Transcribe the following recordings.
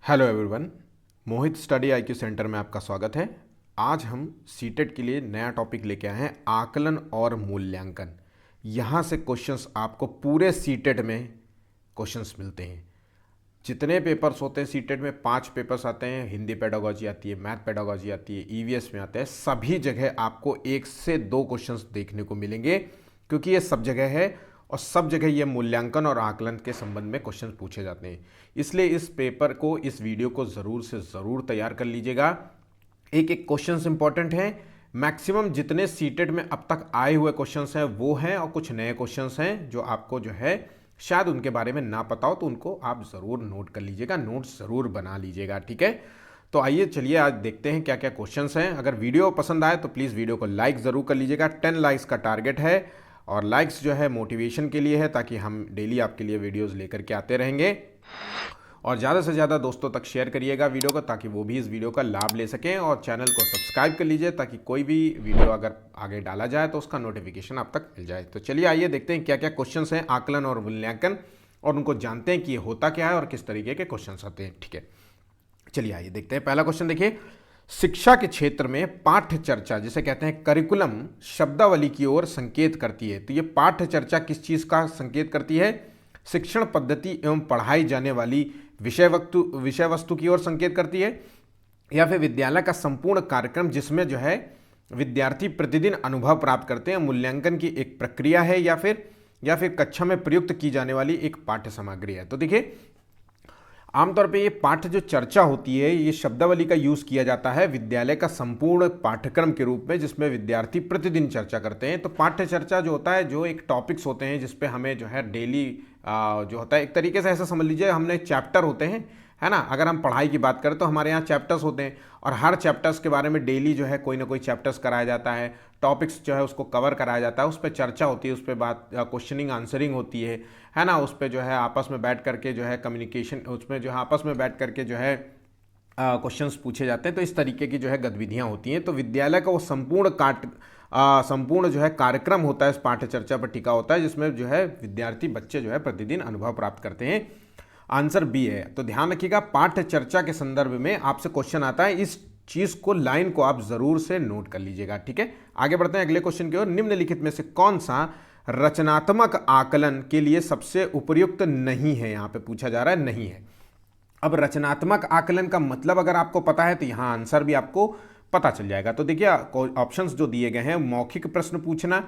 Hello everyone, मोहित study IQ centre में आपका स्वागत है। आज हम सीटेट के लिए नया टॉपिक लेके आए हैं, आकलन और मूल्यांकन। यहाँ से क्वेश्चंस आपको पूरे सीटेट में क्वेश्चंस मिलते हैं। जितने पेपर्स होते हैं सीटेट में 5 पेपर्स आते हैं, हिंदी पेडागोजी आती है, मैथ पेडागोजी आती है, ईवीएस में आते हैं। सभी जगह आपको 1 से 2 क्वेश्चंस देखने को मिलेंगे, क्योंकि ये सब जगह है और सब जगह ये मूल्यांकन और आकलन के संबंध में क्वेश्चन पूछे जाते हैं। इसलिए इस पेपर को, इस वीडियो को ज़रूर से ज़रूर तैयार कर लीजिएगा। एक एक क्वेश्चंस इंपॉर्टेंट हैं। मैक्सिमम जितने सीटेट में अब तक आए हुए क्वेश्चंस हैं वो हैं, और कुछ नए क्वेश्चंस हैं जो आपको जो है शायद उनके बारे में ना पता हो, तो उनको आप ज़रूर नोट कर लीजिएगा, नोट्स ज़रूर बना लीजिएगा। ठीक है, तो आइए चलिए आज देखते हैं क्या क्या क्वेश्चंस हैं। अगर वीडियो पसंद आए तो प्लीज़ वीडियो को लाइक ज़रूर कर लीजिएगा। 10 लाइक्स का टारगेट है, और लाइक्स जो है मोटिवेशन के लिए है, ताकि हम डेली आपके लिए वीडियोस लेकर के आते रहेंगे। और ज़्यादा से ज़्यादा दोस्तों तक शेयर करिएगा वीडियो को, ताकि वो भी इस वीडियो का लाभ ले सकें। और चैनल को सब्सक्राइब कर लीजिए, ताकि कोई भी वीडियो अगर आगे डाला जाए तो उसका नोटिफिकेशन आप तक मिल जाए। तो चलिए आइए देखते हैं क्या क्या क्वेश्चन हैं आकलन और मूल्यांकन, और उनको जानते हैं कि ये होता क्या है और किस तरीके के क्वेश्चन आते हैं। ठीक है, चलिए आइए देखते हैं। पहला क्वेश्चन देखिए, शिक्षा के क्षेत्र में पाठ्य चर्चा, जिसे कहते हैं करिकुलम, शब्दावली की ओर संकेत करती है। तो ये पाठ्य चर्चा किस चीज का संकेत करती है? शिक्षण पद्धति एवं पढ़ाई जाने वाली विषय वस्तु की ओर संकेत करती है, या फिर विद्यालय का संपूर्ण कार्यक्रम जिसमें जो है विद्यार्थी प्रतिदिन अनुभव प्राप्त करते हैं, मूल्यांकन की एक प्रक्रिया है, या फिर कक्षा में प्रयुक्त की जाने वाली एक पाठ्य सामग्री है। तो देखिए, आमतौर पे ये पाठ्य जो चर्चा होती है, ये शब्दावली का यूज़ किया जाता है विद्यालय का संपूर्ण पाठ्यक्रम के रूप में, जिसमें विद्यार्थी प्रतिदिन चर्चा करते हैं। तो पाठ्य चर्चा जो होता है, जो एक टॉपिक्स होते हैं जिसपे हमें जो है डेली जो होता है, एक तरीके से ऐसा समझ लीजिए हमने चैप्टर होते हैं, है ना। अगर हम पढ़ाई की बात करें तो हमारे यहाँ चैप्टर्स होते हैं, और हर चैप्टर्स के बारे में डेली जो है कोई ना कोई चैप्टर्स कराया जाता है, टॉपिक्स जो है उसको कवर कराया जाता है, उस पर चर्चा होती है, उस पर बात क्वेश्चनिंग आंसरिंग होती है ना। उस पर जो है आपस में बैठ करके जो है कम्युनिकेशन, उसमें जो है आपस में बैठ करके जो है क्वेश्चंस पूछे जाते हैं। तो इस तरीके की जो है गतिविधियां होती हैं। तो विद्यालय का वो संपूर्ण जो है कार्यक्रम होता है, इस पाठ्य चर्चा पर टिका होता है, जिसमें जो है विद्यार्थी बच्चे जो है प्रतिदिन अनुभव प्राप्त करते हैं। आंसर बी है। तो ध्यान रखिएगा, पाठ्य चर्चा के संदर्भ में आपसे क्वेश्चन आता है, इस चीज को, लाइन को आप जरूर से नोट कर लीजिएगा। ठीक है, आगे बढ़ते हैं अगले क्वेश्चन की ओर। निम्नलिखित में से कौन सा रचनात्मक आकलन के लिए सबसे उपयुक्त नहीं है? यहां पे पूछा जा रहा है नहीं है। अब रचनात्मक आकलन का मतलब अगर आपको पता है तो यहां आंसर भी आपको पता चल जाएगा। तो देखिए, ऑप्शंस जो दिए गए हैं, मौखिक प्रश्न पूछना,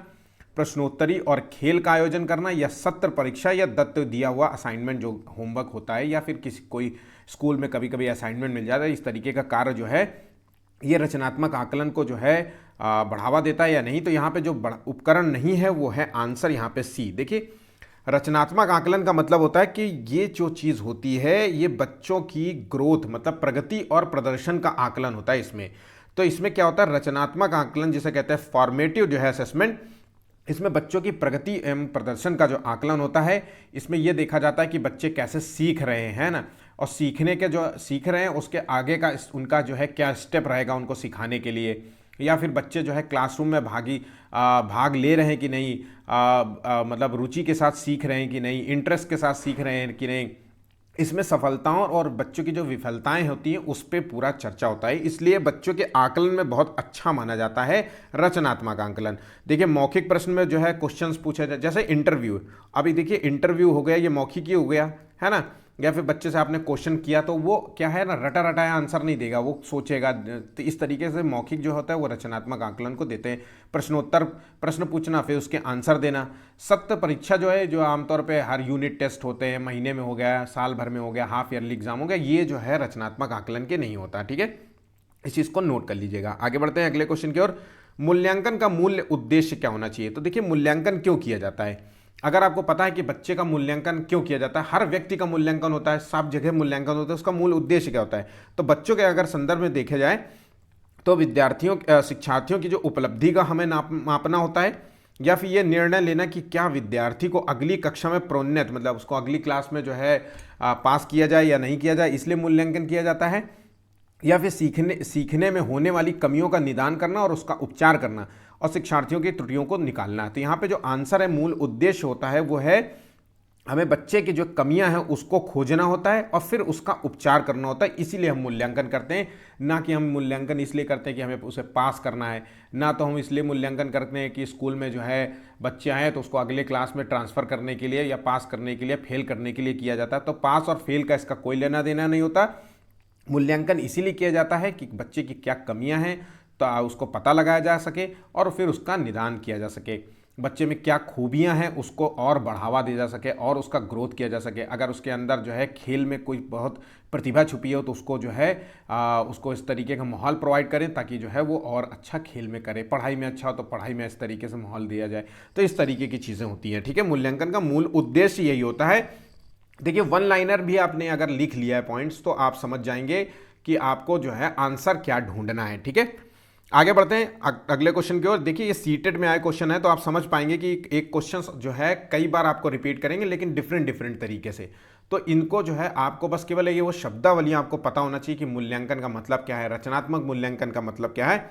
प्रश्नोत्तरी और खेल का आयोजन करना, या सत्र परीक्षा, या दत्त दिया हुआ असाइनमेंट जो होमवर्क होता है, या फिर कोई स्कूल में कभी कभी असाइनमेंट मिल जाता है, इस तरीके का कार्य जो है ये रचनात्मक आकलन को जो है बढ़ावा देता है या नहीं। तो यहाँ पे जो उपकरण नहीं है वो है आंसर यहाँ पे सी। देखिए, रचनात्मक आकलन का मतलब होता है कि ये जो चीज़ होती है, ये बच्चों की ग्रोथ, मतलब प्रगति और प्रदर्शन का आकलन होता है इसमें। तो इसमें क्या होता है, रचनात्मक आकलन जिसे कहते हैं फॉर्मेटिव जो है असेसमेंट, इसमें बच्चों की प्रगति एवं प्रदर्शन का जो आकलन होता है, इसमें यह देखा जाता है कि बच्चे कैसे सीख रहे हैं ना, और सीखने के जो सीख रहे हैं उसके आगे का उनका जो है क्या स्टेप रहेगा उनको सिखाने के लिए, या फिर बच्चे जो है क्लासरूम में भाग ले रहे हैं कि नहीं, मतलब रुचि के साथ सीख रहे हैं कि नहीं, इंटरेस्ट के साथ सीख रहे हैं कि नहीं। इसमें सफलताओं और बच्चों की जो विफलताएं होती हैं उस पर पूरा चर्चा होता है। इसलिए बच्चों के आकलन में बहुत अच्छा माना जाता है रचनात्मक आकलन। देखिए, मौखिक प्रश्न में जो है क्वेश्चंस पूछे जाए, जैसे इंटरव्यू, अभी देखिए इंटरव्यू हो गया, ये मौखिक ही हो गया, है ना। या फिर बच्चे से आपने क्वेश्चन किया तो वो क्या है ना, रटा रटाया आंसर नहीं देगा, वो सोचेगा। तो इस तरीके से मौखिक जो होता है वो रचनात्मक आकलन को देते हैं। प्रश्नोत्तर, प्रश्न पूछना, फिर उसके आंसर देना। सत्य परीक्षा जो है, जो आमतौर पे हर यूनिट टेस्ट होते हैं, महीने में हो गया, साल भर में हो गया, हाफ ईयरली एग्जाम हो गया, ये जो है रचनात्मक आकलन के नहीं होता। ठीक है, इस चीज़ को नोट कर लीजिएगा। आगे बढ़ते हैं अगले क्वेश्चन की ओर। मूल्यांकन का मूल्य उद्देश्य क्या होना चाहिए? तो देखिए, मूल्यांकन क्यों किया जाता है? अगर आपको पता है कि बच्चे का मूल्यांकन क्यों किया जाता है, हर व्यक्ति का मूल्यांकन होता है, सब जगह मूल्यांकन होता है, उसका मूल उद्देश्य क्या होता है? तो बच्चों के अगर संदर्भ में देखे जाए तो शिक्षार्थियों की जो उपलब्धि का हमें मापना होता है, या फिर ये निर्णय लेना कि क्या विद्यार्थी को अगली कक्षा में प्रोन्नत, मतलब उसको अगली क्लास में जो है पास किया जाए या नहीं किया जाए, इसलिए मूल्यांकन किया जाता है। या फिर सीखने में होने वाली कमियों का निदान करना और उसका उपचार करना, और शिक्षार्थियों की त्रुटियों को निकालना। तो यहाँ पे जो आंसर है, मूल उद्देश्य होता है वो है हमें बच्चे की जो कमियां हैं उसको खोजना होता है और फिर उसका उपचार करना होता है। इसीलिए हम मूल्यांकन करते हैं, ना कि हम मूल्यांकन इसलिए करते हैं कि हमें उसे पास करना है, ना तो हम इसलिए मूल्यांकन करते हैं कि स्कूल में जो है बच्चे आए तो उसको अगले क्लास में ट्रांसफ़र करने के लिए या पास करने के लिए, फेल करने के लिए किया जाता है। तो पास और फेल का इसका कोई लेना देना नहीं होता। मूल्यांकन इसीलिए किया जाता है कि बच्चे की क्या कमियां हैं तो उसको पता लगाया जा सके और फिर उसका निदान किया जा सके। बच्चे में क्या खूबियां हैं उसको और बढ़ावा दिया जा सके और उसका ग्रोथ किया जा सके। अगर उसके अंदर जो है खेल में कोई बहुत प्रतिभा छुपी हो तो उसको जो है उसको इस तरीके का माहौल प्रोवाइड करें ताकि जो है वो और अच्छा खेल में करे। पढ़ाई में अच्छा हो तो पढ़ाई में इस तरीके से माहौल दिया जाए। तो इस तरीके की चीज़ें होती हैं। ठीक है, मूल्यांकन का मूल उद्देश्य यही होता है। देखिए, वन लाइनर भी आपने अगर लिख लिया है पॉइंट्स तो आप समझ जाएंगे कि आपको जो है आंसर क्या ढूंढना है। ठीक है, आगे बढ़ते हैं अगले क्वेश्चन की ओर। देखिए, ये सीटेट में आए क्वेश्चन है तो आप समझ पाएंगे कि एक क्वेश्चन जो है कई बार आपको रिपीट करेंगे लेकिन डिफरेंट डिफरेंट तरीके से। तो इनको जो है आपको बस केवल ये वो शब्दावलियां आपको पता होना चाहिए कि मूल्यांकन का मतलब क्या है, रचनात्मक मूल्यांकन का मतलब क्या है,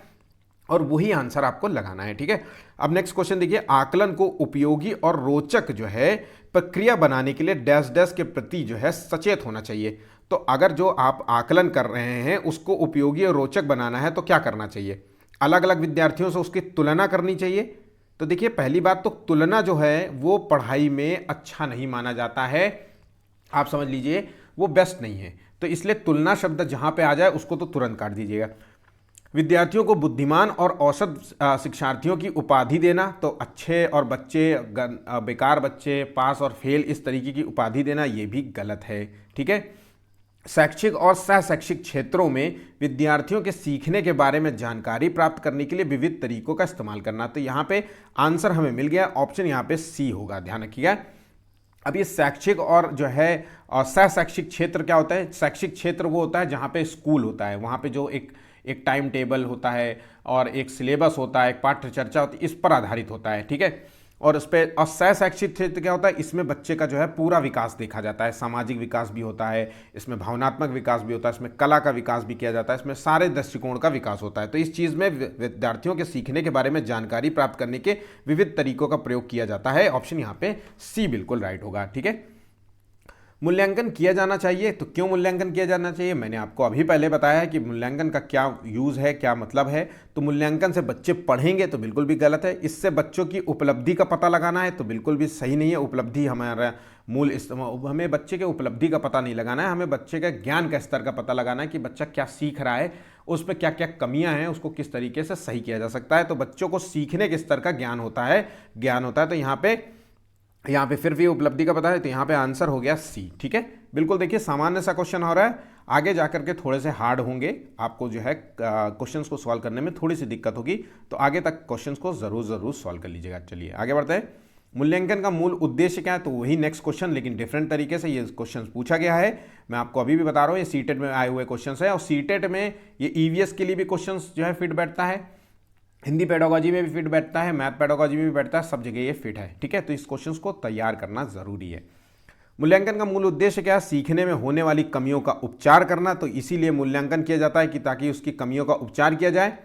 और वही आंसर आपको लगाना है। ठीक है, अब नेक्स्ट क्वेश्चन देखिए, आकलन को उपयोगी और रोचक जो है प्रक्रिया बनाने के लिए डैश डैश के प्रति जो है सचेत होना चाहिए। तो अगर जो आप आकलन कर रहे हैं उसको उपयोगी और रोचक बनाना है तो क्या करना चाहिए? अलग अलग विद्यार्थियों से उसकी तुलना करनी चाहिए। तो देखिए, पहली बात तो तुलना जो है वो पढ़ाई में अच्छा नहीं माना जाता है। आप समझ लीजिए वो बेस्ट नहीं है। तो इसलिए तुलना शब्द जहां पे आ जाए उसको तो तुरंत काट दीजिएगा। विद्यार्थियों को बुद्धिमान और औसत शिक्षार्थियों की उपाधि देना, तो अच्छे और बच्चे, बेकार बच्चे, पास और फेल, इस तरीके की उपाधि देना ये भी गलत है। ठीक है, शैक्षिक और सह शैक्षिक क्षेत्रों में विद्यार्थियों के सीखने के बारे में जानकारी प्राप्त करने के लिए विविध तरीकों का इस्तेमाल करना। तो यहाँ पे आंसर हमें मिल गया, ऑप्शन यहाँ पे सी होगा, ध्यान रखिएगा। अब ये शैक्षिक और जो है सह शैक्षिक क्षेत्र क्या होता है? शैक्षिक क्षेत्र वो होता है जहाँ पे स्कूल होता है, वहाँ पे जो एक टाइम टेबल होता है और एक सिलेबस होता है, एक पाठ्य चर्चा होती है, इस पर आधारित होता है। ठीक है, और उस पर और सह शैक्षिक क्षेत्र क्या होता है? इसमें बच्चे का जो है पूरा विकास देखा जाता है, सामाजिक विकास भी होता है, इसमें भावनात्मक विकास भी होता है, इसमें कला का विकास भी किया जाता है, इसमें सारे दृष्टिकोण का विकास होता है। तो इस चीज़ में विद्यार्थियों के सीखने के बारे में जानकारी प्राप्त करने के विविध तरीकों का प्रयोग किया जाता है। ऑप्शन यहाँ पे सी बिल्कुल राइट होगा। ठीक है, मूल्यांकन किया जाना चाहिए, तो क्यों मूल्यांकन किया जाना चाहिए? मैंने आपको अभी पहले बताया है कि मूल्यांकन का क्या यूज़ है, क्या मतलब है। तो मूल्यांकन से बच्चे पढ़ेंगे तो बिल्कुल भी गलत है। इससे बच्चों की उपलब्धि का पता लगाना है तो बिल्कुल भी सही नहीं है। उपलब्धि हमारा मूल हमें बच्चे के उपलब्धि का पता नहीं लगाना है, हमें बच्चे के ज्ञान का स्तर का पता लगाना है कि बच्चा क्या सीख रहा है, उस पर क्या क्या कमियां हैं, उसको किस तरीके से सही किया जा सकता है। तो बच्चों को सीखने के स्तर का ज्ञान होता है। तो यहाँ पे फिर भी उपलब्धि का पता है, तो यहाँ पे आंसर हो गया सी। ठीक है, बिल्कुल। देखिए, सामान्य सा क्वेश्चन हो रहा है, आगे जाकर के थोड़े से हार्ड होंगे, आपको जो है क्वेश्चंस को सॉल्व करने में थोड़ी सी दिक्कत होगी, तो आगे तक क्वेश्चंस को जरूर सॉल्व कर लीजिएगा। चलिए आगे बढ़ते हैं। मूल्यांकन का मूल उद्देश्य क्या है? तो वही नेक्स्ट क्वेश्चन, लेकिन डिफरेंट तरीके से ये क्वेश्चन पूछा गया है। मैं आपको अभी भी बता रहा हूँ, ये सीटेट में आए हुए क्वेश्चन है, और सीटेट में ये ईवीएस के लिए भी क्वेश्चन जो है फिट बैठता है, हिंदी पेडागोजी में भी फिट बैठता है, मैथ पेडागोजी में भी बैठता है, सब जगह ये फिट है। ठीक है, तो इस क्वेश्चंस को तैयार करना जरूरी है। मूल्यांकन का मूल उद्देश्य क्या है? सीखने में होने वाली कमियों का उपचार करना। तो इसीलिए मूल्यांकन किया जाता है कि ताकि उसकी कमियों का उपचार किया जाए।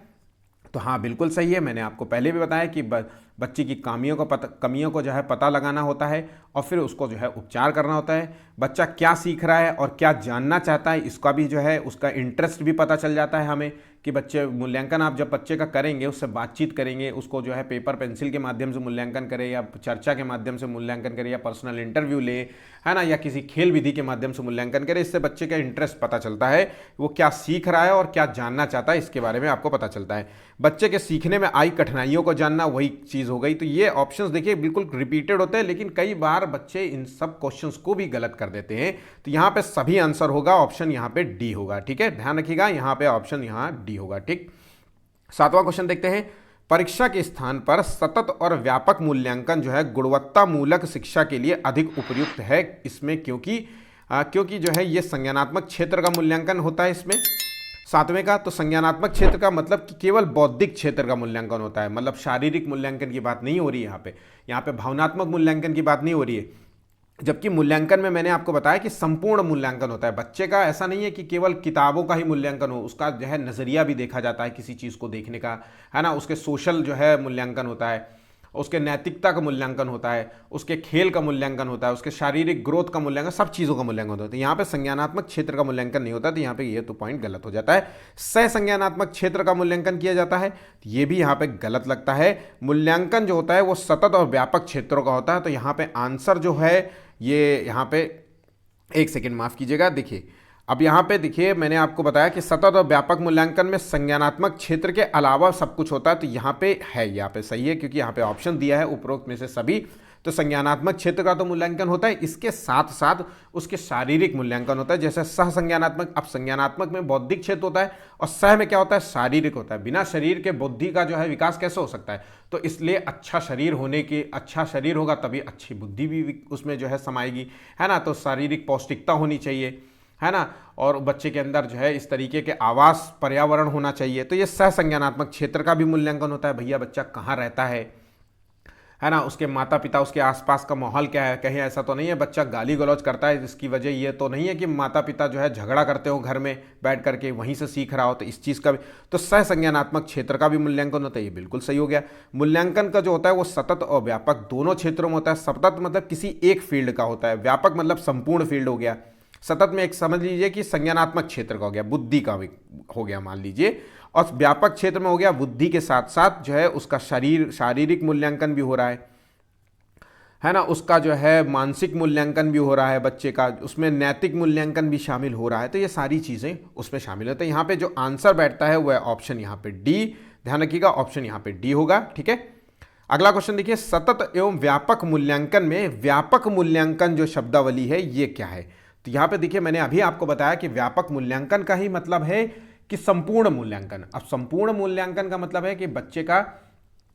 तो हाँ, बिल्कुल सही है। मैंने आपको पहले भी बताया कि बच्चे की कमियों को जो है पता लगाना होता है और फिर उसको जो है उपचार करना होता है। बच्चा क्या सीख रहा है और क्या जानना चाहता है, इसका भी जो है उसका इंटरेस्ट भी पता चल जाता है हमें कि बच्चे मूल्यांकन आप जब बच्चे का करेंगे, उससे बातचीत करेंगे, उसको जो है पेपर पेंसिल के माध्यम से मूल्यांकन करें या चर्चा के माध्यम से मूल्यांकन करें या पर्सनल इंटरव्यू ले, है ना, या किसी खेल विधि के माध्यम से मूल्यांकन करें, इससे बच्चे का इंटरेस्ट पता चलता है, वो क्या सीख रहा है और क्या जानना चाहता है इसके बारे में आपको पता चलता है। बच्चे के सीखने में आई कठिनाइयों को जानना, वही चीज़ हो गई। तो ये ऑप्शंस देखिए बिल्कुल रिपीटेड होते हैं, लेकिन कई बार बच्चे इन सब क्वेश्चंस को भी गलत कर देते हैं। तो यहाँ पे सभी आंसर होगा, ऑप्शन यहाँ पे डी होगा। ठीक है, ध्यान रखिएगा, यहाँ पे ऑप्शन यहाँ डी होगा। ठीक, 7वां क्वेश्चन देखते हैं। परीक्षा के स्थान पर सतत और व्यापक मूल्यांकन जो है गुणवत्ता मूलक शिक्षा के लिए अधिक उपयुक्त है। इसमें क्योंकि जो है ये संज्ञानात्मक क्षेत्र का मूल्यांकन होता है इसमें। 7वें का, तो संज्ञानात्मक क्षेत्र का मतलब कि केवल बौद्धिक क्षेत्र का मूल्यांकन होता है, मतलब शारीरिक मूल्यांकन की बात नहीं हो रही है यहाँ पे भावनात्मक मूल्यांकन की बात नहीं हो रही है। जबकि मूल्यांकन में मैंने आपको बताया कि संपूर्ण मूल्यांकन होता है बच्चे का। ऐसा नहीं है कि केवल किताबों का ही मूल्यांकन हो, उसका जो है नज़रिया भी देखा जाता है किसी चीज़ को देखने का, है ना, उसके सोशल जो है मूल्यांकन होता है, उसके नैतिकता का मूल्यांकन होता है, उसके खेल का मूल्यांकन होता है, उसके शारीरिक ग्रोथ का मूल्यांकन, सब चीज़ों का मूल्यांकन होता है। यहाँ पे संज्ञानात्मक क्षेत्र का मूल्यांकन नहीं होता, तो यहाँ पे ये तो पॉइंट गलत हो जाता है। सह संज्ञानात्मक क्षेत्र का मूल्यांकन किया जाता है, ये भी यहाँ पे गलत लगता है। मूल्यांकन जो होता है वो सतत और व्यापक क्षेत्रों का होता है, तो यहाँ पे आंसर जो है ये यहाँ पे, एक सेकेंड माफ कीजिएगा, देखिए अब यहाँ पे देखिए मैंने आपको बताया कि सतत और व्यापक मूल्यांकन में संज्ञानात्मक क्षेत्र के अलावा सब कुछ होता है, तो यहाँ पे है, यहाँ पे सही है, क्योंकि यहाँ पे ऑप्शन दिया है उपरोक्त में से सभी। तो संज्ञानात्मक क्षेत्र का तो मूल्यांकन होता है, इसके साथ साथ उसके शारीरिक मूल्यांकन होता है, जैसे सह संज्ञानात्मक। अब संज्ञानात्मक में बौद्धिक क्षेत्र होता है और सह में क्या होता है, शारीरिक होता है। बिना शरीर के बुद्धि का जो है विकास कैसे हो सकता है, तो इसलिए अच्छा शरीर होने के, अच्छा शरीर होगा तभी अच्छी बुद्धि भी उसमें जो है समाएगी, है ना। तो शारीरिक पौष्टिकता होनी चाहिए, है ना, और बच्चे के अंदर जो है इस तरीके के आवास पर्यावरण होना चाहिए। तो ये सह संज्ञानात्मक क्षेत्र का भी मूल्यांकन होता है, भैया बच्चा कहाँ रहता है ना, उसके माता पिता, उसके आसपास का माहौल क्या है। कहीं ऐसा तो नहीं है बच्चा गाली गलौज करता है, जिसकी वजह ये तो नहीं है कि माता पिता जो है झगड़ा करते हो घर में बैठ करके, वहीं से सीख रहा हो, तो इस चीज़ का भी। तो सह संज्ञानात्मक क्षेत्र का भी मूल्यांकन होता है, ये बिल्कुल सही हो गया। मूल्यांकन का जो होता है वो सतत और व्यापक दोनों क्षेत्रों में होता है। सतत मतलब किसी एक फील्ड का होता है, व्यापक मतलब संपूर्ण फील्ड हो गया। सतत में एक समझ लीजिए कि संज्ञानात्मक क्षेत्र का हो गया, बुद्धि का भी हो गया मान लीजिए, और व्यापक क्षेत्र में हो गया बुद्धि के साथ साथ जो है उसका शारीरिक मूल्यांकन भी हो रहा है ना, उसका जो है मानसिक मूल्यांकन भी हो रहा है बच्चे का, उसमें नैतिक मूल्यांकन भी शामिल हो रहा है। तो ये सारी चीज़ें उसमें शामिल होती है। यहाँ पे जो आंसर बैठता है वह ऑप्शन यहाँ पे डी, ध्यान रखिएगा ऑप्शन यहाँ पे डी होगा, ठीक है। अगला क्वेश्चन देखिए, सतत एवं व्यापक मूल्यांकन में व्यापक मूल्यांकन जो शब्दावली है ये क्या है। तो यहाँ पे देखिए मैंने अभी आपको बताया कि व्यापक मूल्यांकन का ही मतलब है कि संपूर्ण मूल्यांकन। अब संपूर्ण मूल्यांकन का मतलब है कि बच्चे का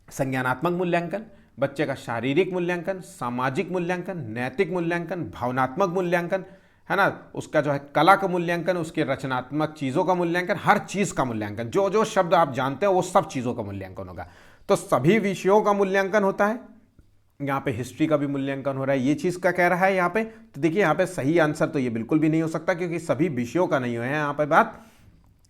संज्ञानात्मक मूल्यांकन, बच्चे का शारीरिक मूल्यांकन, सामाजिक मूल्यांकन, नैतिक मूल्यांकन, भावनात्मक मूल्यांकन, है ना, उसका जो है कला का मूल्यांकन, उसके रचनात्मक चीज़ों का मूल्यांकन, हर चीज़ का मूल्यांकन, जो जो शब्द आप जानते हैं वो सब चीज़ों का मूल्यांकन होगा। तो सभी विषयों का मूल्यांकन होता है, यहाँ पे हिस्ट्री का भी मूल्यांकन हो रहा है, ये चीज़ का कह रहा है यहाँ पे। तो देखिए यहाँ पे सही आंसर तो ये बिल्कुल भी नहीं हो सकता, क्योंकि सभी विषयों का नहीं है यहाँ पे बात।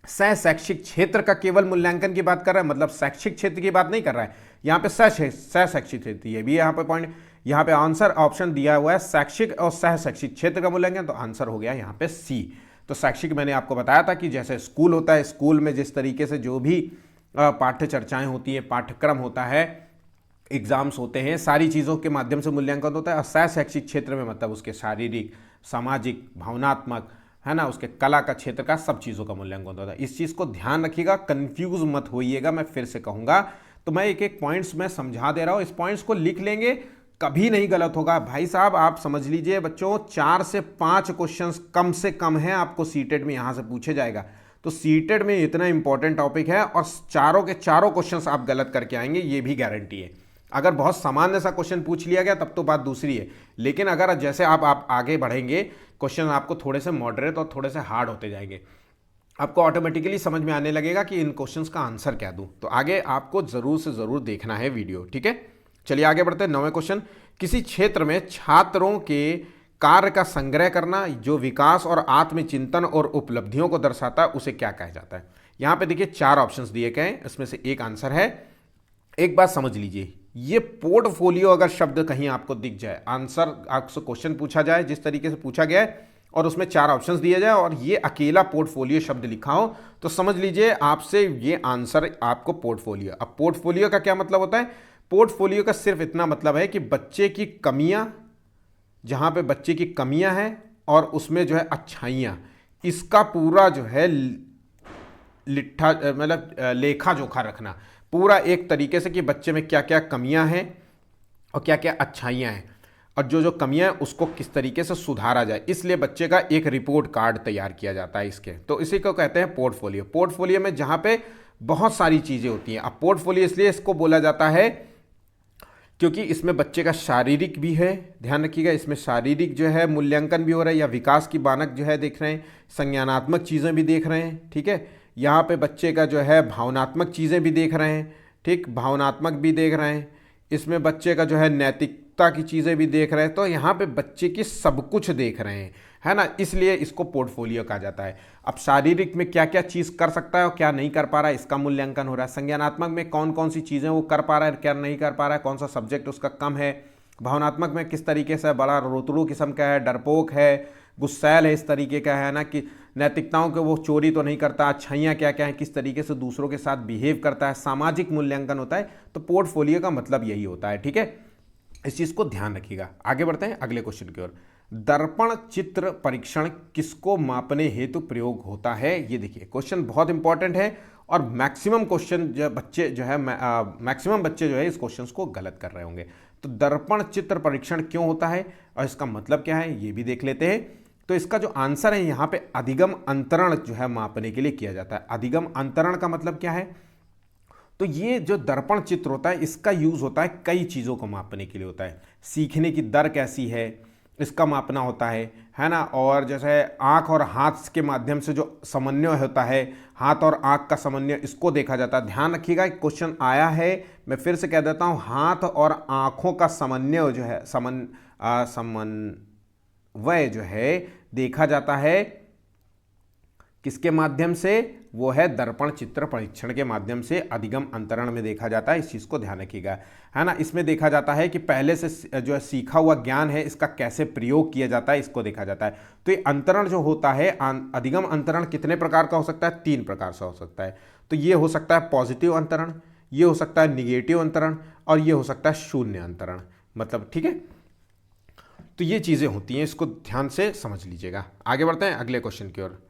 सह शैक्षिक क्षेत्र का केवल मूल्यांकन की बात कर रहा है, मतलब शैक्षिक क्षेत्र की बात नहीं कर रहा है यहाँ पे। सह शैक्षिक क्षेत्र, ये भी यहाँ पे पॉइंट, यहाँ पे आंसर ऑप्शन दिया हुआ है शैक्षिक और सह शैक्षिक क्षेत्र का मूल्यांकन, तो आंसर हो गया यहाँ पे सी। तो शैक्षिक मैंने आपको बताया था कि जैसे स्कूल होता है, स्कूल में जिस तरीके से जो भी पाठ्य चर्चाएं होती है, पाठ्यक्रम होता है, एग्जाम्स होते हैं, सारी चीज़ों के माध्यम से मूल्यांकन होता है। और सह शैक्षिक क्षेत्र में मतलब उसके शारीरिक, सामाजिक, भावनात्मक, है ना, उसके कला का क्षेत्र का, सब चीज़ों का मूल्यांकन होता है। इस चीज़ को ध्यान रखिएगा, कंफ्यूज मत होइएगा, मैं फिर से कहूँगा। तो मैं एक एक पॉइंट्स में समझा दे रहा हूँ, इस पॉइंट्स को लिख लेंगे, कभी नहीं गलत होगा भाई साहब। आप समझ लीजिए बच्चों, 4 से 5 क्वेश्चंस कम से कम है आपको सीटेट में यहाँ से पूछे जाएगा। तो सीटेट में इतना इंपॉर्टेंट टॉपिक है, और चारों के चारों क्वेश्चंस आप गलत करके आएंगे, ये भी गारंटी है। अगर बहुत सामान्य सा क्वेश्चन पूछ लिया गया तब तो बात दूसरी है, लेकिन अगर जैसे आप आगे बढ़ेंगे, क्वेश्चन आपको थोड़े से मॉडरेट और थोड़े से हार्ड होते जाएंगे, आपको ऑटोमेटिकली समझ में आने लगेगा कि इन क्वेश्चंस का आंसर क्या दूं। तो आगे आपको जरूर से जरूर देखना है वीडियो, ठीक है। चलिए आगे बढ़ते हैं। 9वें क्वेश्चन, किसी क्षेत्र में छात्रों के कार्य का संग्रह करना जो विकास और आत्मचिंतन और उपलब्धियों को दर्शाता है उसे क्या कहा जाता है। यहाँ पे देखिए 4 ऑप्शंस दिए गए हैं, इसमें से एक आंसर है। एक बात समझ लीजिए, ये पोर्टफोलियो अगर शब्द कहीं आपको दिख जाए, आंसर आपसे क्वेश्चन पूछा जाए जिस तरीके से पूछा गया है और उसमें 4 ऑप्शंस दिए जाए और ये अकेला पोर्टफोलियो शब्द लिखा हो, तो समझ लीजिए आपसे ये आंसर आपको पोर्टफोलियो। अब पोर्टफोलियो का क्या मतलब होता है, पोर्टफोलियो का सिर्फ इतना मतलब है कि बच्चे की कमियां, जहां पे बच्चे की कमियां हैं और उसमें जो है अच्छाइयां, इसका पूरा जो है लिट्ठा मतलब लेखा जोखा रखना पूरा एक तरीके से कि बच्चे में क्या क्या कमियां हैं और क्या क्या अच्छाइयां हैं, और जो जो कमियां हैं उसको किस तरीके से सुधारा जाए, इसलिए बच्चे का एक रिपोर्ट कार्ड तैयार किया जाता है इसके। तो इसी को कहते हैं पोर्टफोलियो। पोर्टफोलियो में जहां पे बहुत सारी चीज़ें होती हैं। अब पोर्टफोलियो इसलिए इसको बोला जाता है क्योंकि इसमें बच्चे का शारीरिक भी है, ध्यान रखिएगा, इसमें शारीरिक जो है मूल्यांकन भी हो रहा है या विकास की मानक जो है देख रहे हैं, संज्ञानात्मक चीज़ें भी देख रहे हैं, ठीक है। यहाँ पे बच्चे का जो है भावनात्मक चीज़ें भी देख रहे हैं, ठीक, भावनात्मक भी देख रहे हैं। इसमें बच्चे का जो है नैतिक उपयुक्तता की चीज़ें भी देख रहे हैं, तो यहाँ पे बच्चे की सब कुछ देख रहे हैं, है ना, इसलिए इसको पोर्टफोलियो कहा जाता है। अब शारीरिक में क्या क्या चीज़ कर सकता है और क्या नहीं कर पा रहा है, इसका मूल्यांकन हो रहा है। संज्ञानात्मक में कौन कौन सी चीज़ें वो कर पा रहा है, क्या नहीं कर पा रहा है, कौन सा सब्जेक्ट उसका कम है। भावनात्मक में किस तरीके से बड़ा रोतड़ू किस्म का है, डरपोक है, गुस्सैल है, इस तरीके का है ना, कि नैतिकताओं के वो चोरी तो नहीं करता, अच्छाइयाँ क्या क्या हैं, किस तरीके से दूसरों के साथ बिहेव करता है। सामाजिक मूल्यांकन होता है। तो पोर्टफोलियो का मतलब यही होता है, ठीक है, इस चीज़ को ध्यान रखिएगा। आगे बढ़ते हैं अगले क्वेश्चन की ओर। दर्पण चित्र परीक्षण किसको मापने हेतु प्रयोग होता है? ये देखिए क्वेश्चन बहुत इंपॉर्टेंट है और मैक्सिमम क्वेश्चन जो बच्चे जो है मैक्सिमम बच्चे जो है इस क्वेश्चन को गलत कर रहे होंगे। तो दर्पण चित्र परीक्षण क्यों होता है और इसका मतलब क्या है ये भी देख लेते हैं। तो इसका जो आंसर है यहाँ पे अधिगम अंतरण जो है मापने के लिए किया जाता है। अधिगम अंतरण का मतलब क्या है? तो ये जो दर्पण चित्र होता है इसका यूज होता है कई चीज़ों को मापने के लिए होता है। सीखने की दर कैसी है इसका मापना होता है ना। और जैसे आँख और हाथ के माध्यम से जो समन्वय होता है, हाथ और आँख का समन्वय, इसको देखा जाता है। ध्यान रखिएगा एक क्वेश्चन आया है, मैं फिर से कह देता हूँ, हाथ और आँखों का समन्वय जो है समन्वय जो है देखा जाता है किसके माध्यम से? वो है दर्पण चित्र परीक्षण के माध्यम से अधिगम अंतरण में देखा जाता है। इस चीज़ को ध्यान रखिएगा, है ना। इसमें देखा जाता है कि पहले से जो है सीखा हुआ ज्ञान है इसका कैसे प्रयोग किया जाता है, इसको देखा जाता है। तो ये अंतरण जो होता है, अधिगम अंतरण कितने प्रकार का हो सकता है? 3 प्रकार से हो सकता है। तो ये हो सकता है पॉजिटिव अंतरण, ये हो सकता है निगेटिव अंतरण और ये हो सकता है शून्य अंतरण, मतलब, ठीक है। तो ये चीज़ें होती हैं, इसको ध्यान से समझ लीजिएगा। आगे बढ़ते हैं अगले क्वेश्चन की ओर।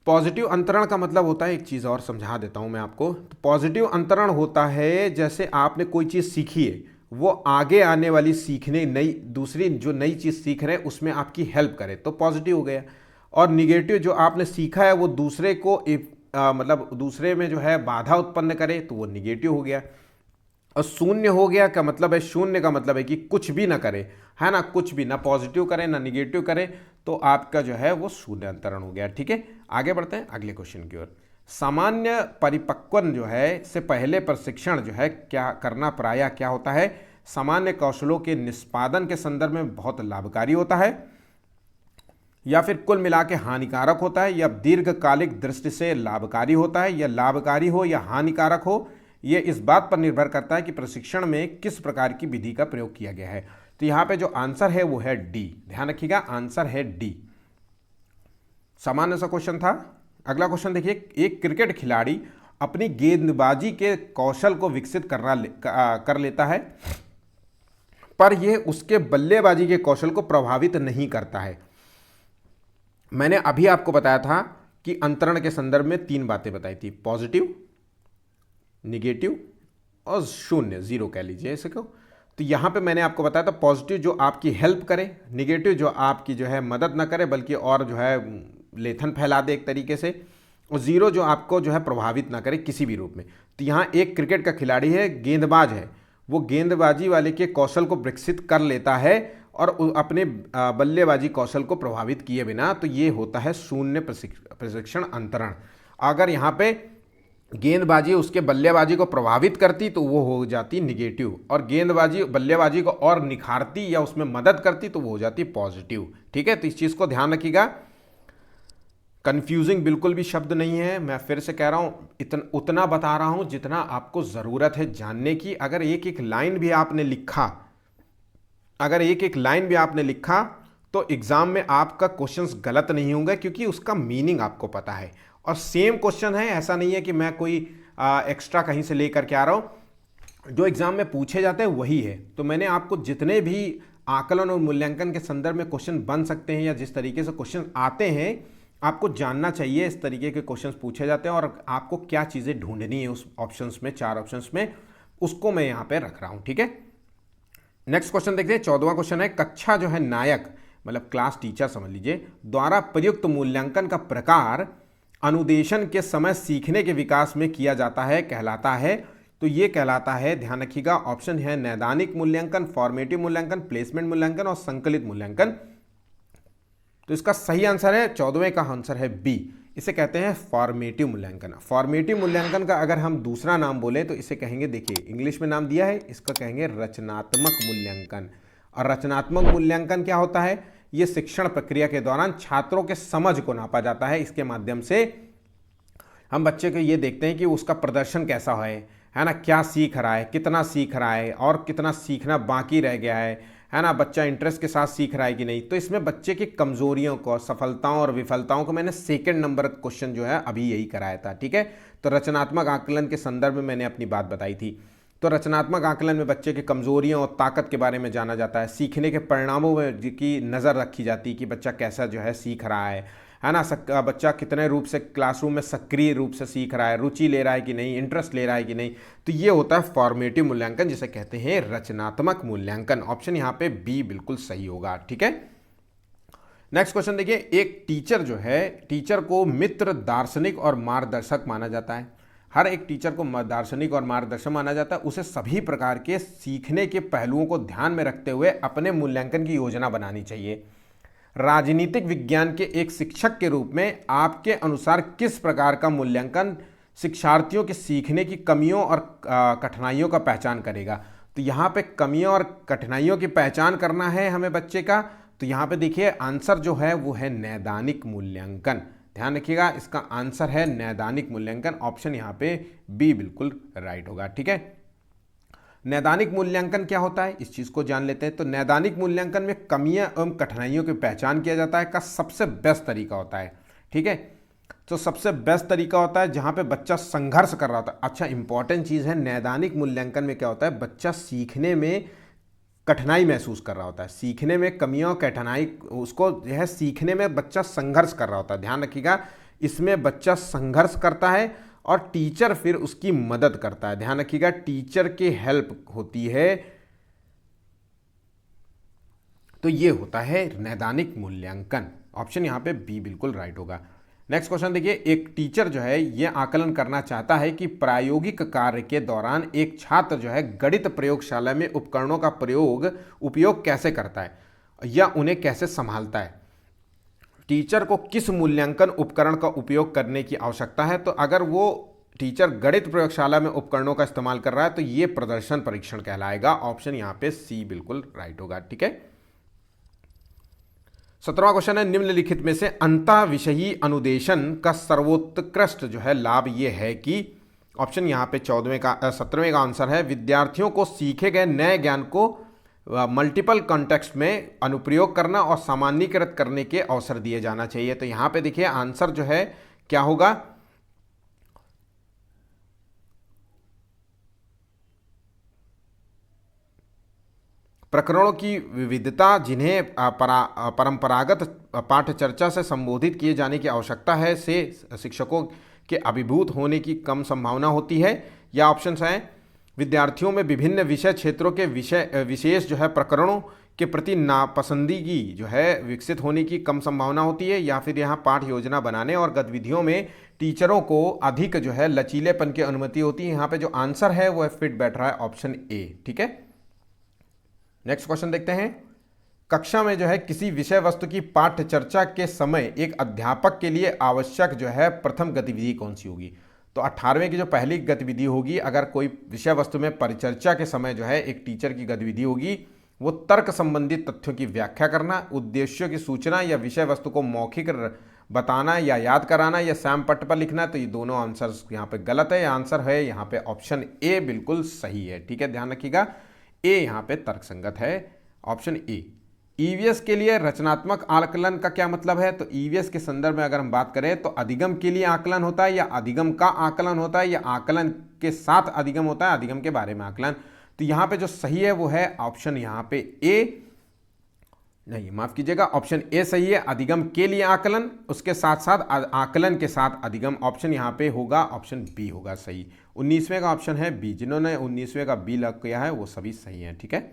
पॉजिटिव अंतरण का मतलब होता है, एक चीज़ और समझा देता हूँ मैं आपको। तो पॉजिटिव अंतरण होता है जैसे आपने कोई चीज़ सीखी है, वो आगे आने वाली सीखने दूसरी जो नई चीज़ सीख रहे हैं उसमें आपकी हेल्प करे, तो पॉजिटिव हो गया। और निगेटिव जो आपने सीखा है वो दूसरे को मतलब दूसरे में जो है बाधा उत्पन्न करे, तो वो निगेटिव हो गया। और शून्य हो गया का मतलब है, शून्य का मतलब है कि कुछ भी ना करे, है ना, कुछ भी ना पॉजिटिव करे ना निगेटिव करे, तो आपका जो है वो शून्य अंतरण हो गया, ठीक है। आगे बढ़ते हैं अगले क्वेश्चन की ओर। सामान्य परिपक्वन जो है से पहले प्रशिक्षण जो है क्या करना प्रायः क्या होता है? सामान्य कौशलों के निष्पादन के संदर्भ में बहुत लाभकारी होता है, या फिर कुल मिला के हानिकारक होता है, या दीर्घकालिक दृष्टि से लाभकारी होता है, या लाभकारी हो या हानिकारक हो, ये इस बात पर निर्भर करता है कि प्रशिक्षण में किस प्रकार की विधि का प्रयोग किया गया है। तो यहाँ पे जो आंसर है वो है डी, ध्यान रखिएगा, आंसर है डी। सामान्य सा क्वेश्चन था। अगला क्वेश्चन देखिए, एक क्रिकेट खिलाड़ी अपनी गेंदबाजी के कौशल को विकसित कर लेता है, पर यह उसके बल्लेबाजी के कौशल को प्रभावित नहीं करता है। मैंने अभी आपको बताया था कि अंतरण के संदर्भ में 3 बातें बताई थी, पॉजिटिव, निगेटिव और शून्य, जीरो कह लीजिए इसे को। तो यहाँ पे मैंने आपको बताया था पॉजिटिव जो आपकी हेल्प करे, निगेटिव जो आपकी जो है मदद ना करे बल्कि और जो है लेथन फैला दे एक तरीके से, और जीरो जो आपको जो है प्रभावित ना करे किसी भी रूप में। तो यहाँ एक क्रिकेट का खिलाड़ी है, गेंदबाज है, वो गेंदबाजी वाले के कौशल को विकसित कर लेता है और अपने बल्लेबाजी कौशल को प्रभावित किए बिना, तो ये होता है शून्य प्रशिक्षण अंतरण। अगर यहाँ पे गेंदबाजी उसके बल्लेबाजी को प्रभावित करती तो वो हो जाती निगेटिव, और गेंदबाजी बल्लेबाजी को और निखारती या उसमें मदद करती तो वो हो जाती पॉजिटिव, ठीक है। तो इस चीज़ को ध्यान रखिएगा, कंफ्यूजिंग बिल्कुल भी शब्द नहीं है। मैं फिर से कह रहा हूँ, उतना बता रहा हूँ जितना आपको ज़रूरत है जानने की। अगर एक एक लाइन भी आपने लिखा, तो एग्ज़ाम में आपका क्वेश्चंस गलत नहीं होंगे, क्योंकि उसका मीनिंग आपको पता है। और सेम क्वेश्चन है, ऐसा नहीं है कि मैं कोई एक्स्ट्रा कहीं से लेकर के आ रहा हूँ, जो एग्ज़ाम में पूछे जाते हैं वही है। तो मैंने आपको जितने भी आकलन और मूल्यांकन के संदर्भ में क्वेश्चन बन सकते हैं या जिस तरीके से क्वेश्चन आते हैं, आपको जानना चाहिए इस तरीके के क्वेश्चंस पूछे जाते हैं और आपको क्या चीज़ें ढूंढनी है उस ऑप्शंस में, 4 ऑप्शंस में, उसको मैं यहाँ पे रख रहा हूँ, ठीक है। नेक्स्ट क्वेश्चन देखते हैं। 14वां क्वेश्चन है, कक्षा जो है नायक मतलब क्लास टीचर समझ लीजिए द्वारा प्रयुक्त मूल्यांकन का प्रकार अनुदेशन के समय सीखने के विकास में किया जाता है कहलाता है। तो ये कहलाता है, ध्यान रखिएगा, ऑप्शन है नैदानिक मूल्यांकन, फॉर्मेटिव मूल्यांकन, प्लेसमेंट मूल्यांकन और संकलित मूल्यांकन। तो इसका सही आंसर है 14वें का आंसर है बी, इसे कहते हैं फॉर्मेटिव मूल्यांकन। फॉर्मेटिव मूल्यांकन का अगर हम दूसरा नाम बोले तो इसे कहेंगे, देखिए इंग्लिश में नाम दिया है, इसका कहेंगे रचनात्मक मूल्यांकन। और रचनात्मक मूल्यांकन क्या होता है? ये शिक्षण प्रक्रिया के दौरान छात्रों के समझ को नापा जाता है। इसके माध्यम से हम बच्चे को ये देखते हैं कि उसका प्रदर्शन कैसा है ना, क्या सीख रहा है, कितना सीख रहा है और कितना सीखना बाकी रह गया है ना, बच्चा इंटरेस्ट के साथ सीख रहा है कि नहीं। तो इसमें बच्चे की कमजोरियों को, सफलताओं और विफलताओं को मैंने सेकंड नंबर क्वेश्चन जो है अभी यही कराया था, ठीक है। तो रचनात्मक आकलन के संदर्भ में मैंने अपनी बात बताई थी। तो रचनात्मक आकलन में बच्चे की कमजोरियों और ताकत के बारे में जाना जाता है, सीखने के परिणामों में की नज़र रखी जाती है कि बच्चा कैसा जो है सीख रहा है ना, बच्चा कितने रूप से क्लासरूम में सक्रिय रूप से सीख रहा है, रुचि ले रहा है कि नहीं, इंटरेस्ट ले रहा है कि नहीं। तो ये होता है फॉर्मेटिव मूल्यांकन, जिसे कहते हैं रचनात्मक मूल्यांकन। ऑप्शन यहाँ पे बी बिल्कुल सही होगा, ठीक है। नेक्स्ट क्वेश्चन देखिए, एक टीचर जो है, टीचर को मित्र, दार्शनिक और मार्गदर्शक माना जाता है। हर एक टीचर को दार्शनिक और मार्गदर्शक माना जाता है। उसे सभी प्रकार के सीखने के पहलुओं को ध्यान में रखते हुए अपने मूल्यांकन की योजना बनानी चाहिए। राजनीतिक विज्ञान के एक शिक्षक के रूप में आपके अनुसार किस प्रकार का मूल्यांकन शिक्षार्थियों के सीखने की कमियों और कठिनाइयों का पहचान करेगा? तो यहाँ पे कमियों और कठिनाइयों की पहचान करना है हमें बच्चे का। तो यहाँ पे देखिए आंसर जो है वो है नैदानिक मूल्यांकन। ध्यान रखिएगा, इसका आंसर है नैदानिक मूल्यांकन। ऑप्शन यहाँ पे बी बिल्कुल राइट होगा, ठीक है। नैदानिक मूल्यांकन क्या होता है, इस चीज को जान लेते हैं। तो नैदानिक मूल्यांकन में कमियां एवं कठिनाइयों की पहचान किया जाता है का सबसे बेस्ट तरीका होता है, ठीक है। तो सबसे बेस्ट तरीका होता है जहां पे बच्चा संघर्ष कर रहा होता है। अच्छा, इंपॉर्टेंट चीज है, नैदानिक मूल्यांकन में क्या होता है, बच्चा सीखने में कठिनाई महसूस कर रहा होता है, सीखने में कमियों कठिनाई, उसको जो है सीखने में बच्चा संघर्ष कर रहा होता है। ध्यान रखिएगा, इसमें बच्चा संघर्ष करता है और टीचर फिर उसकी मदद करता है। ध्यान रखिएगा, टीचर की हेल्प होती है। तो ये होता है नैदानिक मूल्यांकन। ऑप्शन यहां पे बी बिल्कुल राइट होगा। नेक्स्ट क्वेश्चन देखिए, एक टीचर जो है ये आकलन करना चाहता है कि प्रायोगिक कार्य के दौरान एक छात्र जो है गणित प्रयोगशाला में उपकरणों का उपयोग कैसे करता है या उन्हें कैसे संभालता है। टीचर को किस मूल्यांकन उपकरण का उपयोग करने की आवश्यकता है? तो अगर वो टीचर गणित प्रयोगशाला में उपकरणों का इस्तेमाल कर रहा है तो ये प्रदर्शन परीक्षण कहलाएगा। ऑप्शन यहां पे सी बिल्कुल राइट होगा, ठीक है। 17वां क्वेश्चन है, निम्नलिखित में से अंतः विषयी अनुदेशन का सर्वोत्कृष्ट जो है लाभ ये है कि, ऑप्शन यहां पे 17वें का आंसर है, विद्यार्थियों को सीखे गए नए ज्ञान को मल्टीपल कॉन्टेक्स्ट में अनुप्रयोग करना और सामान्यीकृत करने के अवसर दिए जाना चाहिए। तो यहां पे देखिए आंसर जो है क्या होगा, प्रकरणों की विविधता जिन्हें परंपरागत पाठ्यचर्चा से संबोधित किए जाने की आवश्यकता है से शिक्षकों के अभिभूत होने की कम संभावना होती है। या ऑप्शन है, विद्यार्थियों में विभिन्न विषय क्षेत्रों के विशेष जो है प्रकरणों के प्रति नापसंदगी जो है विकसित होने की कम संभावना होती है। या फिर यहाँ पाठ योजना बनाने और गतिविधियों में टीचरों को अधिक जो है लचीलेपन की अनुमति होती है। यहाँ पे जो आंसर है वो फिट बैठ रहा है ऑप्शन ए, ठीक है। नेक्स्ट क्वेश्चन देखते हैं, कक्षा में जो है किसी विषय वस्तु की पाठ्य चर्चा के समय एक अध्यापक के लिए आवश्यक जो है प्रथम गतिविधि कौन सी होगी? तो 18वें की जो पहली गतिविधि होगी, अगर कोई विषय वस्तु में परिचर्चा के समय जो है एक टीचर की गतिविधि होगी, वो तर्क संबंधित तथ्यों की व्याख्या करना, उद्देश्यों की सूचना या विषय वस्तु को मौखिक बताना या याद कराना या सैम पट्ट पर लिखना। तो ये दोनों आंसर यहाँ पे गलत है। आंसर है यहाँ पे ऑप्शन ए बिल्कुल सही है, ठीक है। ध्यान रखिएगा, ए यहाँ पे तर्कसंगत है, ऑप्शन ए। ईवीएस के लिए रचनात्मक आकलन का क्या मतलब है? तो ईवीएस के संदर्भ में अगर हम बात करें तो अधिगम के लिए आकलन होता है या अधिगम का आकलन होता है या आकलन के साथ अधिगम होता है, अधिगम के बारे में आकलन। तो यहां पे जो सही है वो है ऑप्शन यहां पे ए, नहीं माफ कीजिएगा, ऑप्शन ए सही है। अधिगम के लिए आकलन, उसके साथ साथ आकलन के साथ अधिगम। ऑप्शन यहां पे होगा ऑप्शन बी होगा सही। 19वें का ऑप्शन है बी, जिन्होंने 19वें का बी लग किया है वो सभी सही है, ठीक है।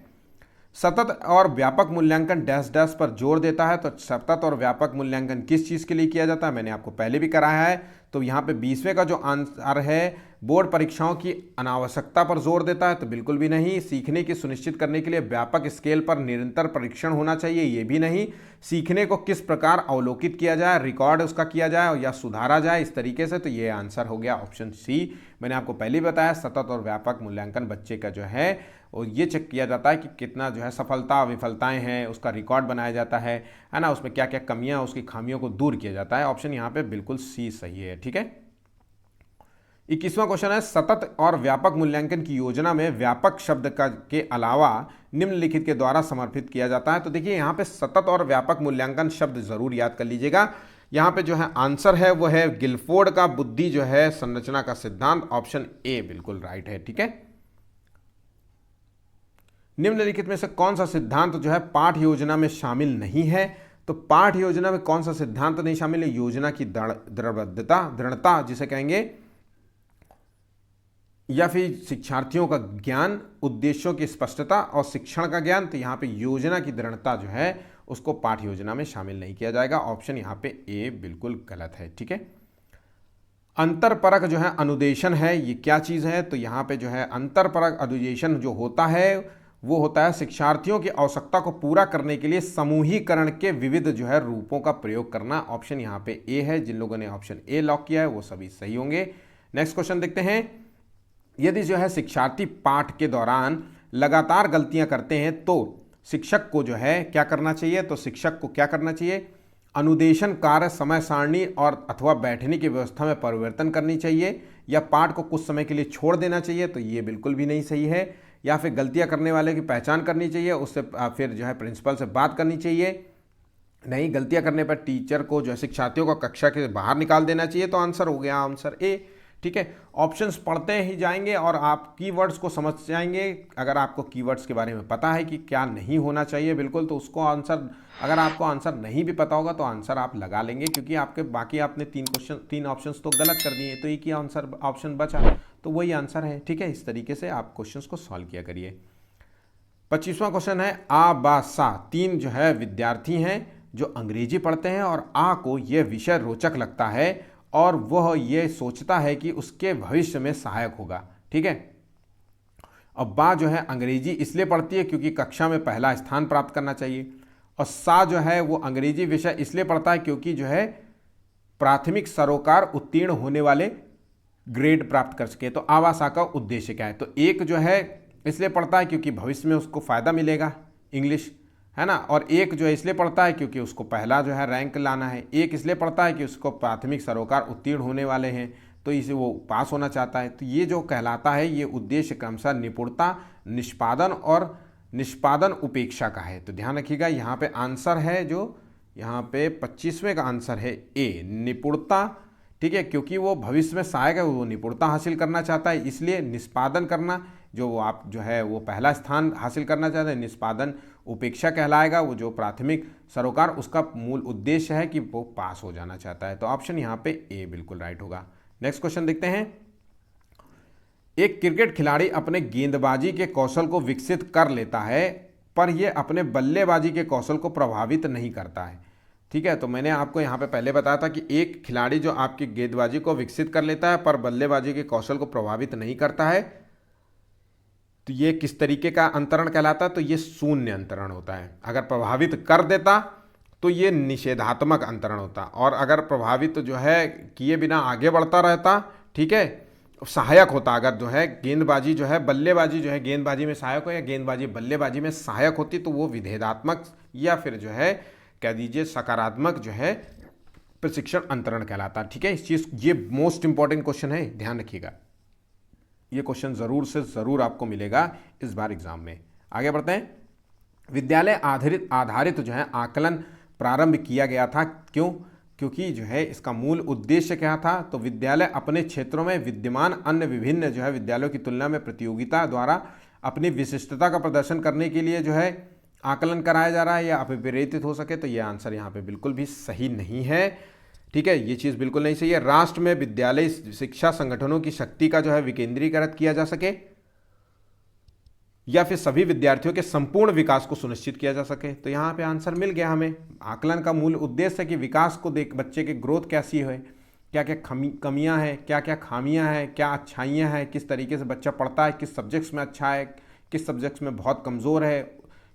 सतत और व्यापक मूल्यांकन डैश डैश पर जोर देता है। तो सतत और व्यापक मूल्यांकन किस चीज़ के लिए किया जाता है, मैंने आपको पहले भी कराया है। तो यहाँ पे 20वें का जो आंसर है बोर्ड परीक्षाओं की अनावश्यकता पर जोर देता है, तो बिल्कुल भी नहीं। सीखने की सुनिश्चित करने के लिए व्यापक स्केल पर निरंतर परीक्षण होना चाहिए, ये भी नहीं। सीखने को किस प्रकार अवलोकित किया जाए, रिकॉर्ड उसका किया जाए या सुधारा जाए इस तरीके से, तो ये आंसर हो गया ऑप्शन सी। मैंने आपको पहले ही बताया, सतत और व्यापक मूल्यांकन बच्चे का जो है और ये चेक किया जाता है कि कितना जो है सफलता विफलताएं हैं, उसका रिकॉर्ड बनाया जाता है ना, उसमें क्या क्या कमियां, उसकी खामियों को दूर किया जाता है। ऑप्शन यहाँ पे बिल्कुल सी सही है। ठीक है, 21वां क्वेश्चन है, सतत और व्यापक मूल्यांकन की योजना में व्यापक शब्द का के अलावा निम्नलिखित के द्वारा समर्थित किया जाता है। तो देखिए यहाँ पे सतत और व्यापक मूल्यांकन शब्द जरूर याद कर लीजिएगा। यहाँ पे जो है आंसर है वो है गिलफोर्ड का बुद्धि जो है संरचना का सिद्धांत, ऑप्शन ए बिल्कुल राइट है। ठीक है, निम्नलिखित में से कौन सा सिद्धांत जो है पाठ योजना में शामिल नहीं है? तो पाठ योजना में कौन सा सिद्धांत नहीं शामिल है? योजना की दृढ़ता जिसे कहेंगे, या फिर शिक्षार्थियों का ज्ञान, उद्देश्यों की स्पष्टता और शिक्षण का ज्ञान। तो यहाँ पे योजना की दृढ़ता जो है उसको पाठ योजना में शामिल नहीं किया जाएगा। ऑप्शन यहाँ पे ए बिल्कुल गलत है। ठीक है, अंतरपरक जो है अनुदेशन है, ये क्या चीज़ है? तो यहाँ पे जो है अंतरपरक अनुदेशन जो होता है वो होता है शिक्षार्थियों की आवश्यकता को पूरा करने के लिए समूहीकरण के विविध जो है रूपों का प्रयोग करना। ऑप्शन यहाँ पे ए है। जिन लोगों ने ऑप्शन ए लॉक किया है वो सभी सही होंगे। नेक्स्ट क्वेश्चन देखते हैं, यदि जो है शिक्षार्थी पाठ के दौरान लगातार गलतियां करते हैं तो शिक्षक को जो है क्या करना चाहिए? तो शिक्षक को क्या करना चाहिए? अनुदेशन कार्य, समय सारणी और अथवा बैठने की व्यवस्था में परिवर्तन करनी चाहिए, या पाठ को कुछ समय के लिए छोड़ देना चाहिए। तो ये बिल्कुल भी नहीं सही है। या फिर गलतियां करने वाले की पहचान करनी चाहिए, उससे फिर जो है प्रिंसिपल से बात करनी चाहिए। नहीं, गलतियां करने पर टीचर को जो है शिक्षार्थियों को कक्षा के बाहर निकाल देना चाहिए। तो आंसर हो गया आंसर ए। ठीक है, ऑप्शंस पढ़ते ही जाएंगे और आप कीवर्ड्स को समझ जाएंगे। अगर आपको कीवर्ड्स के बारे में पता है कि क्या नहीं होना चाहिए बिल्कुल, तो उसको आंसर, अगर आपको आंसर नहीं भी पता होगा तो आंसर आप लगा लेंगे, क्योंकि आपके बाकी आपने तीन ऑप्शंस तो गलत कर दिए, तो एक ही आंसर ऑप्शन बचा, तो वही आंसर है। ठीक है, इस तरीके से आप क्वेश्चंस को सॉल्व किया करिए। 25वां क्वेश्चन है, आ बा सा तीन जो है विद्यार्थी हैं जो अंग्रेजी पढ़ते हैं और आ को यह विषय रोचक लगता है और वह ये सोचता है कि उसके भविष्य में सहायक होगा। ठीक है, अब बा जो है अंग्रेजी इसलिए पढ़ती है क्योंकि कक्षा में पहला स्थान प्राप्त करना चाहिए, और सा जो है वो अंग्रेजी विषय इसलिए पढ़ता है क्योंकि जो है प्राथमिक सरोकार उत्तीर्ण होने वाले ग्रेड प्राप्त कर सके। तो आवासा का उद्देश्य क्या है? तो एक जो है इसलिए पढ़ता है क्योंकि भविष्य में उसको फायदा मिलेगा, इंग्लिश है ना, और एक जो है इसलिए पढ़ता है क्योंकि उसको पहला जो है रैंक लाना है। एक इसलिए पढ़ता है कि उसको प्राथमिक सरोकार उत्तीर्ण होने वाले हैं, तो इसे वो पास होना चाहता है। तो ये जो कहलाता है ये उद्देश्य क्रमशः निपुणता, निष्पादन और निष्पादन उपेक्षा का है। तो ध्यान रखिएगा, यहाँ पे आंसर है जो यहाँ पे 25वें का आंसर है ए, निपुणता। ठीक है, क्योंकि वो भविष्य में सहायक है, वो निपुणता हासिल करना चाहता है, इसलिए निष्पादन करना, जो आप जो है वो पहला स्थान हासिल करना चाहते हैं, निष्पादन उपेक्षा कहलाएगा। वो जो प्राथमिक सरोकार उसका मूल उद्देश्य है कि वो पास हो जाना चाहता है। तो ऑप्शन यहाँ पे ए बिल्कुल राइट होगा। नेक्स्ट क्वेश्चन देखते हैं, एक क्रिकेट खिलाड़ी अपने गेंदबाजी के कौशल को विकसित कर लेता है पर यह अपने बल्लेबाजी के कौशल को प्रभावित नहीं करता है। ठीक है, तो मैंने आपको यहाँ पे पहले बताया था कि एक खिलाड़ी जो आपकी गेंदबाजी को विकसित कर लेता है पर बल्लेबाजी के कौशल को प्रभावित नहीं करता है, तो ये किस तरीके का अंतरण कहलाता है? तो ये शून्य अंतरण होता है। अगर प्रभावित कर देता तो ये निषेधात्मक अंतरण होता, और अगर प्रभावित जो है किए बिना आगे बढ़ता रहता, ठीक है, सहायक होता। अगर जो है गेंदबाजी जो है बल्लेबाजी जो है गेंदबाजी में सहायक हो या गेंदबाजी बल्लेबाजी में सहायक होती, तो वो विभेदात्मक या फिर जो है कह दीजिए सकारात्मक जो है प्रशिक्षण अंतरण कहलाता। ठीक है, इस चीज़, ये मोस्ट इंपॉर्टेंट क्वेश्चन है, ध्यान रखिएगा। ये क्वेश्चन ज़रूर से ज़रूर आपको मिलेगा इस बार एग्जाम में। आगे बढ़ते हैं, विद्यालय आधारित जो है आकलन प्रारंभ किया गया था, क्यों? क्योंकि जो है इसका मूल उद्देश्य क्या था? तो विद्यालय अपने क्षेत्रों में विद्यमान अन्य विभिन्न जो है विद्यालयों की तुलना में प्रतियोगिता द्वारा अपनी विशिष्टता का प्रदर्शन करने के लिए जो है आकलन कराया जा रहा है, या अभिप्रेरित हो सके। तो ये आंसर यहाँ पे बिल्कुल भी सही नहीं है। ठीक है, ये चीज़ बिल्कुल नहीं सही है। राष्ट्र में विद्यालय शिक्षा संगठनों की शक्ति का जो है विकेंद्रीकृत किया जा सके, या फिर सभी विद्यार्थियों के संपूर्ण विकास को सुनिश्चित किया जा सके। तो यहाँ पे आंसर मिल गया हमें। आकलन का मूल उद्देश्य है कि विकास को देख, बच्चे की ग्रोथ कैसी है, क्या क्या कमियां हैं, क्या क्या खामियां हैं, क्या अच्छाइयां हैं, किस तरीके से बच्चा पढ़ता है, किस सब्जेक्ट्स में अच्छा है, किस सब्जेक्ट्स में बहुत कमज़ोर है,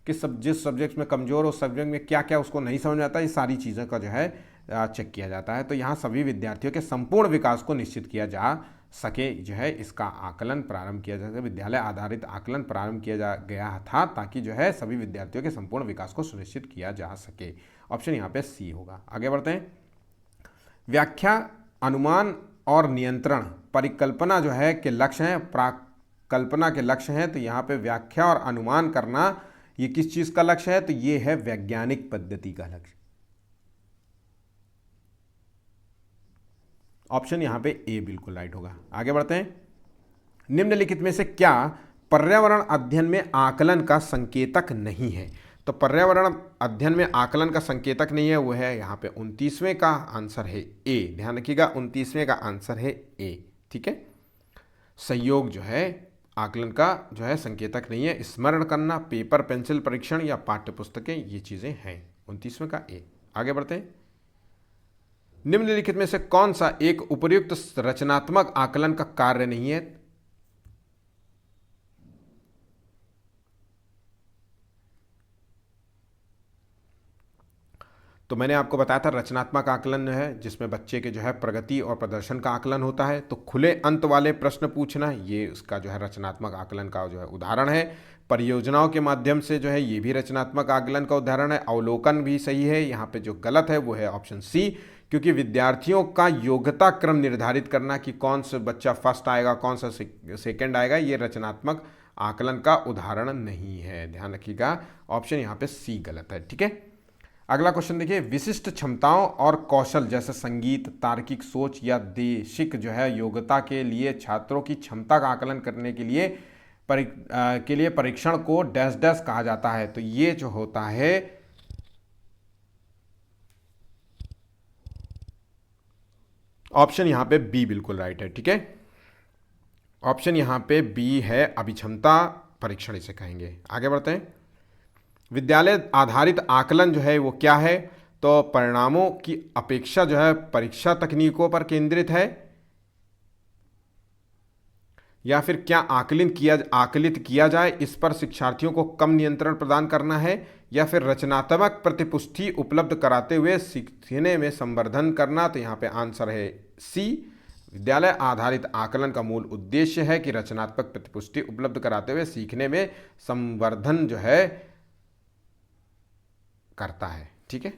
जिस सब्जेक्ट्स में कमज़ोर हो उस सब्जेक्ट में क्या क्या उसको नहीं समझ में आता, ये सारी चीज़ों का जो है चेक किया जाता है। तो यहाँ सभी विद्यार्थियों के संपूर्ण विकास को निश्चित किया जा सके जो है इसका आकलन प्रारंभ किया जा सके, विद्यालय आधारित आकलन प्रारंभ किया जा गया था ताकि जो है सभी विद्यार्थियों के संपूर्ण विकास को सुनिश्चित किया जा सके। ऑप्शन यहाँ पे सी होगा। आगे बढ़ते हैं। व्याख्या, अनुमान और नियंत्रण परिकल्पना जो है के लक्ष्य हैं, प्राकल्पना के लक्ष्य हैं। तो यहाँ पे व्याख्या और अनुमान करना ये किस चीज का लक्ष्य है? तो ये है वैज्ञानिक पद्धति का लक्ष्य। ऑप्शन यहां पे ए बिल्कुल राइट होगा। आगे बढ़ते हैं। निम्नलिखित में से क्या पर्यावरण अध्ययन में आकलन का संकेतक नहीं है? तो पर्यावरण अध्ययन में आकलन का संकेतक नहीं है, वो है यहाँ पे 29वें का आंसर है ए। ध्यान रखिएगा 29वें का आंसर है ए। ठीक है, सहयोग जो है आकलन का जो है संकेतक नहीं है। स्मरण करना, पेपर पेंसिल परीक्षण या पाठ्य पुस्तकें, ये चीजें हैं। 29वें का ए। आगे बढ़ते हैं। निम्नलिखित में से कौन सा एक उपर्युक्त रचनात्मक आकलन का कार्य नहीं है? तो मैंने आपको बताया था रचनात्मक आकलन है जिसमें बच्चे के जो है प्रगति और प्रदर्शन का आकलन होता है। तो खुले अंत वाले प्रश्न पूछना ये उसका जो है रचनात्मक आकलन का जो है उदाहरण है। परियोजनाओं के माध्यम से जो है ये भी रचनात्मक आकलन का उदाहरण है। अवलोकन भी सही है। यहाँ पे जो गलत है वो है ऑप्शन सी, क्योंकि विद्यार्थियों का योग्यता क्रम निर्धारित करना कि कौन सा बच्चा फर्स्ट आएगा कौन सा सेकेंड आएगा, ये रचनात्मक आकलन का उदाहरण नहीं है। ध्यान रखिएगा ऑप्शन यहाँ पे सी गलत है। ठीक है, अगला क्वेश्चन देखिए। विशिष्ट क्षमताओं और कौशल जैसे संगीत, तार्किक सोच या देशिक जो है योग्यता के लिए छात्रों की क्षमता का आकलन करने के लिए परीक्षण को डैश डैश कहा जाता है। तो ये जो होता है ऑप्शन यहां पे बी बिल्कुल राइट है। ठीक है, ऑप्शन यहां पे बी है, अभिक्षमता परीक्षण इसे कहेंगे। आगे बढ़ते हैं। विद्यालय आधारित आकलन जो है वो क्या है? तो परिणामों की अपेक्षा जो है परीक्षा तकनीकों पर केंद्रित है, या फिर क्या आकलित किया जाए इस पर शिक्षार्थियों को कम नियंत्रण प्रदान करना है, या फिर रचनात्मक प्रतिपुष्टि उपलब्ध कराते हुए सीखने में संवर्धन करना। तो यहाँ पे आंसर है सी। विद्यालय आधारित आकलन का मूल उद्देश्य है कि रचनात्मक प्रतिपुष्टि उपलब्ध कराते हुए सीखने में संवर्धन जो है करता है। ठीक है,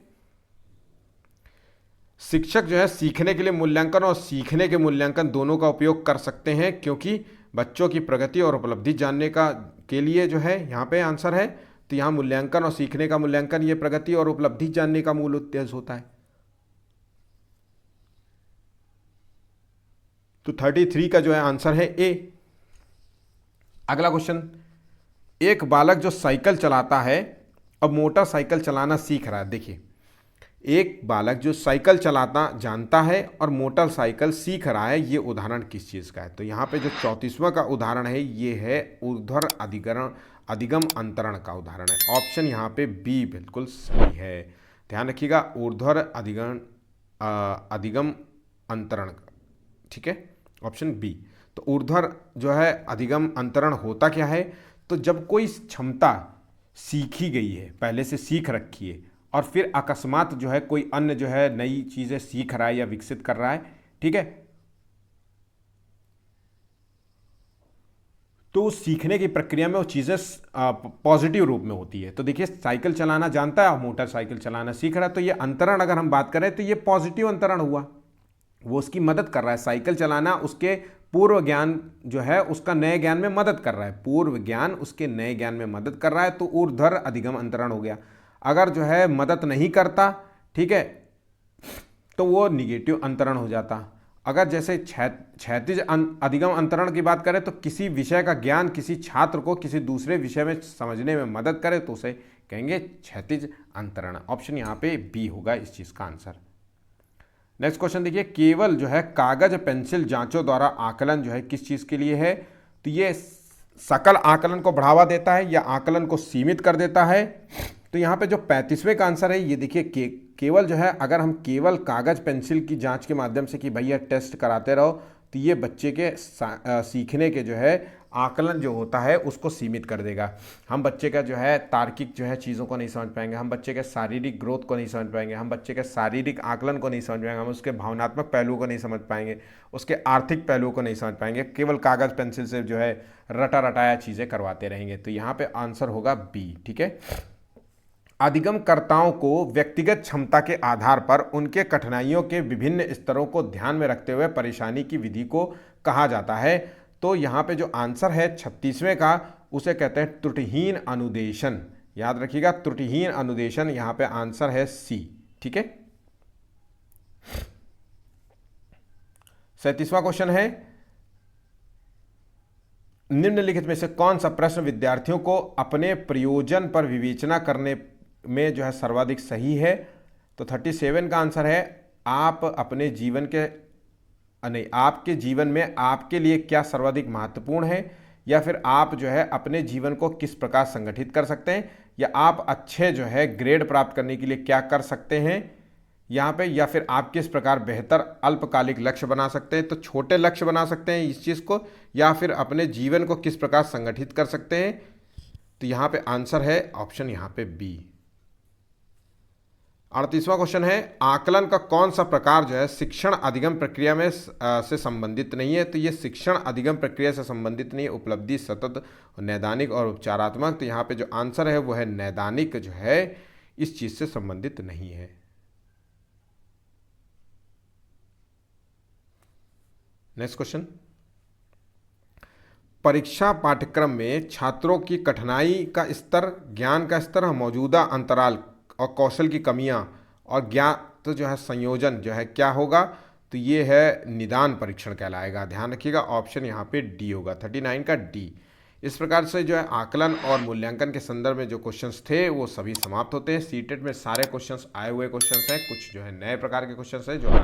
शिक्षक जो है सीखने के लिए मूल्यांकन और सीखने के मूल्यांकन दोनों का उपयोग कर सकते हैं, क्योंकि बच्चों की प्रगति और उपलब्धि जानने के लिए जो है यहाँ पे आंसर है। तो यहाँ मूल्यांकन और सीखने का मूल्यांकन ये प्रगति और उपलब्धि जानने का मूल उद्देश्य होता है। तो 33 का जो है आंसर है ए। अगला क्वेश्चन। एक बालक जो साइकिल चलाता है अब मोटरसाइकिल चलाना सीख रहा है। देखिए, एक बालक जो साइकिल चलाना जानता है और मोटरसाइकिल सीख रहा है, ये उदाहरण किस चीज़ का है? तो यहाँ पे जो 34वां का उदाहरण है ये है ऊर्ध्वर अधिगम अंतरण का उदाहरण है। ऑप्शन यहाँ पे बी बिल्कुल सही है। ध्यान रखिएगा ऊर्ध्वर अधिगम अंतरण का। ठीक है, ऑप्शन बी। तो ऊर्ध्वर जो है अधिगम अंतरण होता क्या है? तो जब कोई क्षमता सीखी गई है, पहले से सीख रखी है, और फिर अकस्मात जो है कोई अन्य जो है नई चीजें सीख रहा है या विकसित कर रहा है, ठीक है, तो उस सीखने की प्रक्रिया में वो चीजें पॉजिटिव रूप में होती है। तो देखिए साइकिल चलाना जानता है और मोटरसाइकिल चलाना सीख रहा है, तो ये अंतरण अगर हम बात करें तो ये पॉजिटिव अंतरण हुआ। वो उसकी मदद कर रहा है, साइकिल चलाना उसके पूर्व ज्ञान जो है उसका नए ज्ञान में मदद कर रहा है, पूर्व ज्ञान उसके नए ज्ञान में मदद कर रहा है, तो ऊर्ध्वर अधिगम अंतरण हो गया। अगर जो है मदद नहीं करता, ठीक है, तो वो निगेटिव अंतरण हो जाता। अगर जैसे क्षैतिज अधिगम अंतरण की बात करें तो किसी विषय का ज्ञान किसी छात्र को किसी दूसरे विषय में समझने में मदद करे तो उसे कहेंगे क्षैतिज अंतरण। ऑप्शन यहाँ पे बी होगा इस चीज का आंसर। नेक्स्ट क्वेश्चन देखिए, केवल जो है कागज पेंसिल जांचों द्वारा आकलन जो है किस चीज के लिए है? तो ये सकल आकलन को बढ़ावा देता है या आकलन को सीमित कर देता है? तो यहाँ पे जो 35वें का आंसर है ये देखिए केवल जो है अगर हम केवल कागज़ पेंसिल की जांच के माध्यम से कि भैया टेस्ट कराते रहो तो ये बच्चे के सीखने के जो है आकलन जो होता है उसको सीमित कर देगा। हम बच्चे का जो है तार्किक जो है चीज़ों को नहीं समझ पाएंगे, हम बच्चे के शारीरिक ग्रोथ को नहीं समझ पाएंगे, हम बच्चे के शारीरिक आकलन को नहीं समझ पाएंगे, हम उसके भावनात्मक पहलुओं को नहीं समझ पाएंगे, उसके आर्थिक पहलुओं को नहीं समझ पाएंगे, केवल कागज़ पेंसिल से जो है रटा रटाया चीज़ें करवाते रहेंगे। तो यहाँ पे आंसर होगा बी। ठीक है। अधिगमकर्ताओं को व्यक्तिगत क्षमता के आधार पर उनके कठिनाइयों के विभिन्न स्तरों को ध्यान में रखते हुए परेशानी की विधि को कहा जाता है। तो यहाँ पे जो आंसर है 36वें का, उसे कहते हैं त्रुटिहीन अनुदेशन। याद रखिएगा, त्रुटिहीन अनुदेशन, यहाँ पे आंसर है सी। ठीक है। 37वां क्वेश्चन है, निम्नलिखित में से कौन सा प्रश्न विद्यार्थियों को अपने प्रयोजन पर विवेचना करने में जो है सर्वाधिक सही है? तो 37 का आंसर है, आप अपने जीवन के नहीं, आपके जीवन में आपके लिए क्या सर्वाधिक महत्वपूर्ण है, या फिर आप जो है अपने जीवन को किस प्रकार संगठित कर सकते हैं, या आप अच्छे जो है ग्रेड प्राप्त करने के लिए क्या कर सकते हैं यहाँ पे, या फिर आप किस प्रकार बेहतर अल्पकालिक लक्ष्य बना सकते हैं। तो छोटे लक्ष्य बना सकते हैं इस चीज़ को, या फिर अपने जीवन को किस प्रकार संगठित कर सकते हैं। तो यहाँ पे आंसर है ऑप्शन यहाँ पे बी। 38वां क्वेश्चन है, आकलन का कौन सा प्रकार जो है शिक्षण अधिगम प्रक्रिया में से संबंधित नहीं है? तो ये शिक्षण अधिगम प्रक्रिया से संबंधित नहीं है, उपलब्धि, सतत, नैदानिक और उपचारात्मक। तो यहाँ पे जो आंसर है वो है नैदानिक, जो है इस चीज से संबंधित नहीं है। नेक्स्ट क्वेश्चन, परीक्षा पाठ्यक्रम में छात्रों की कठिनाई का स्तर, ज्ञान का स्तर, मौजूदा अंतराल और कौशल की कमियां और ज्ञात जो है संयोजन जो है क्या होगा? तो ये है निदान परीक्षण कहलाएगा। ध्यान रखिएगा, ऑप्शन यहाँ पे डी होगा, 39 का डी। इस प्रकार से जो है आकलन और मूल्यांकन के संदर्भ में जो क्वेश्चंस थे वो सभी समाप्त होते हैं। सीटेट में सारे क्वेश्चंस आए हुए क्वेश्चंस हैं, कुछ जो है नए प्रकार के क्वेश्चंस हैं जो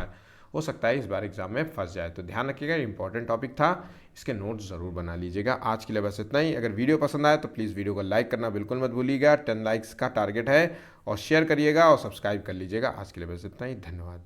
हो सकता है इस बार एग्जाम में फंस जाए। तो ध्यान रखिएगा, इंपॉर्टेंट टॉपिक था, इसके नोट्स ज़रूर बना लीजिएगा। आज के लिए बस इतना ही। अगर वीडियो पसंद आए तो प्लीज़ वीडियो को लाइक करना बिल्कुल मत भूलिएगा, 10 लाइक्स का टारगेट है, और शेयर करिएगा और सब्सक्राइब कर लीजिएगा। आज के लिए बस इतना ही, धन्यवाद।